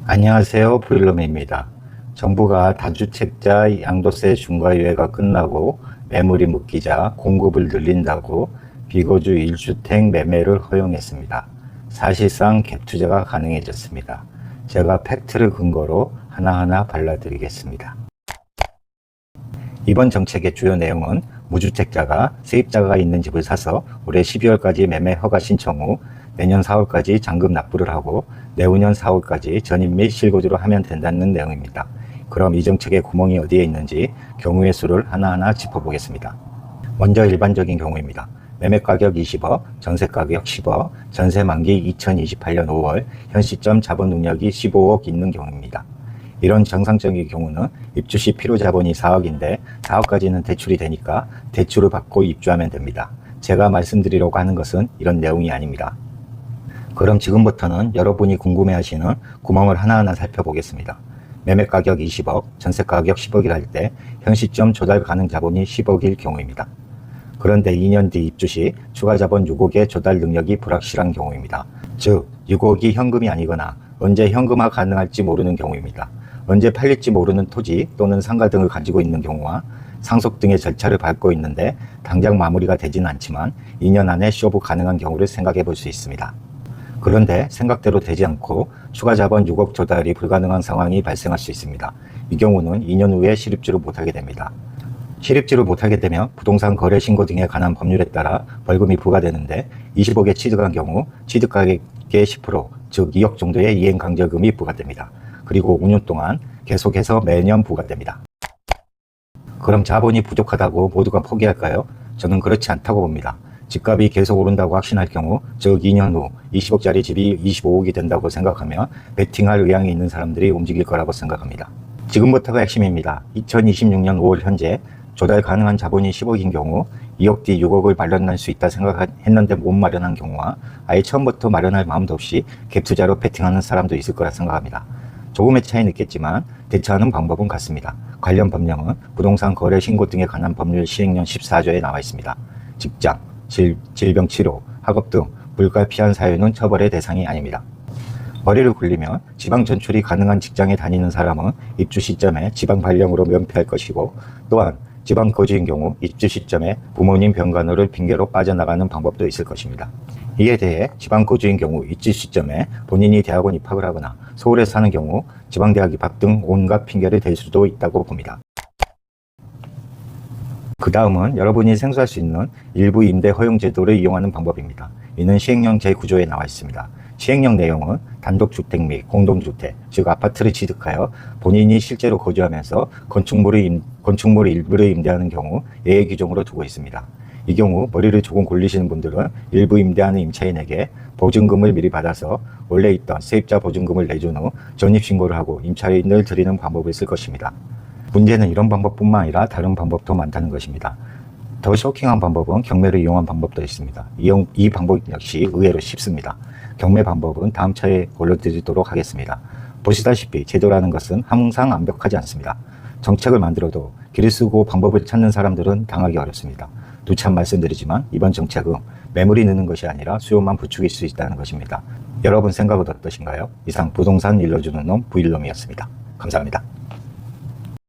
안녕하세요. 부일럼입니다. 정부가 다주택자 양도세 중과유예가 끝나고 매물이 묶이자 공급을 늘린다고 비거주 1주택 매매를 허용했습니다. 사실상 갭투자가 가능해졌습니다. 제가 팩트를 근거로 하나하나 발라드리겠습니다. 이번 정책의 주요 내용은 무주택자가 세입자가 있는 집을 사서 올해 12월까지 매매 허가 신청 후 내년 4월까지 잔금 납부를 하고 내후년 4월까지 전입 및 실거주를 하면 된다는 내용입니다. 그럼 이 정책의 구멍이 어디에 있는지 경우의 수를 하나하나 짚어보겠습니다. 먼저 일반적인 경우입니다. 매매가격 20억, 전세가격 10억, 전세 만기 2028년 5월, 현 시점 자본 능력이 15억 있는 경우입니다. 이런 정상적인 경우는 입주 시 필요 자본이 4억인데 4억까지는 대출이 되니까 대출을 받고 입주하면 됩니다. 제가 말씀드리려고 하는 것은 이런 내용이 아닙니다. 그럼 지금부터는 여러분이 궁금해하시는 구멍을 하나하나 살펴보겠습니다. 매매가격 20억, 전세가격 10억이라 할 때 현 시점 조달 가능 자본이 10억일 경우입니다. 그런데 2년 뒤 입주 시 추가 자본 6억의 조달 능력이 불확실한 경우입니다. 즉 6억이 현금이 아니거나 언제 현금화 가능할지 모르는 경우입니다. 언제 팔릴지 모르는 토지 또는 상가 등을 가지고 있는 경우와 상속 등의 절차를 밟고 있는데 당장 마무리가 되지는 않지만 2년 안에 쇼부 가능한 경우를 생각해 볼 수 있습니다. 그런데 생각대로 되지 않고 추가 자본 6억 조달이 불가능한 상황이 발생할 수 있습니다. 이 경우는 2년 후에 실입주를 못하게 됩니다. 실입주를 못하게 되면 부동산 거래 신고 등에 관한 법률에 따라 벌금이 부과되는데 20억에 취득한 경우 취득가격의 10%, 즉 2억 정도의 이행강제금이 부과됩니다. 그리고 5년 동안 계속해서 매년 부과됩니다. 그럼 자본이 부족하다고 모두가 포기할까요? 저는 그렇지 않다고 봅니다. 집값이 계속 오른다고 확신할 경우, 즉 2년 후 20억짜리 집이 25억이 된다고 생각하면 베팅할 의향이 있는 사람들이 움직일 거라고 생각합니다. 지금부터가 핵심입니다. 2026년 5월 현재 조달 가능한 자본이 10억인 경우 2억 뒤 6억을 마련할 수 있다 생각했는데 못 마련한 경우와 아예 처음부터 마련할 마음도 없이 갭투자로 베팅하는 사람도 있을 거라 생각합니다. 조금의 차이는 있겠지만 대처하는 방법은 같습니다. 관련 법령은 부동산 거래 신고 등에 관한 법률 시행령 14조에 나와 있습니다. 직장, 질병 치료, 학업 등 불가피한 사유는 처벌의 대상이 아닙니다. 머리를 굴리면 지방 전출이 가능한 직장에 다니는 사람은 입주 시점에 지방 발령으로 면피할 것이고, 또한 지방 거주인 경우 입주 시점에 부모님 병간호를 핑계로 빠져나가는 방법도 있을 것입니다. 이에 대해 지방 거주인 경우 입주 시점에 본인이 대학원 입학을 하거나 서울에 사는 경우 지방대학 입학 등 온갖 핑계를 댈 수도 있다고 봅니다. 그 다음은 여러분이 생소할 수 있는 일부 임대 허용 제도를 이용하는 방법입니다. 이는 시행령 제9조에 나와 있습니다. 시행령 내용은 단독주택 및 공동주택, 즉 아파트를 취득하여 본인이 실제로 거주하면서 건축물 일부를 임대하는 경우 예외 규정으로 두고 있습니다. 이 경우 머리를 조금 굴리시는 분들은 일부 임대하는 임차인에게 보증금을 미리 받아서 원래 있던 세입자 보증금을 내준 후 전입신고를 하고 임차인을 드리는 방법을 쓸 것입니다. 문제는 이런 방법뿐만 아니라 다른 방법도 많다는 것입니다. 더 쇼킹한 방법은 경매를 이용한 방법도 있습니다. 이 방법 역시 의외로 쉽습니다. 경매 방법은 다음 차에 올려드리도록 하겠습니다. 보시다시피 제도라는 것은 항상 완벽하지 않습니다. 정책을 만들어도 길을 쓰고 방법을 찾는 사람들은 당하기 어렵습니다. 누차 말씀드리지만 이번 정책은 매물이 느는 것이 아니라 수요만 부추길 수 있다는 것입니다. 여러분 생각은 어떠신가요? 이상 부동산 일러주는 놈 부일놈이었습니다. 감사합니다.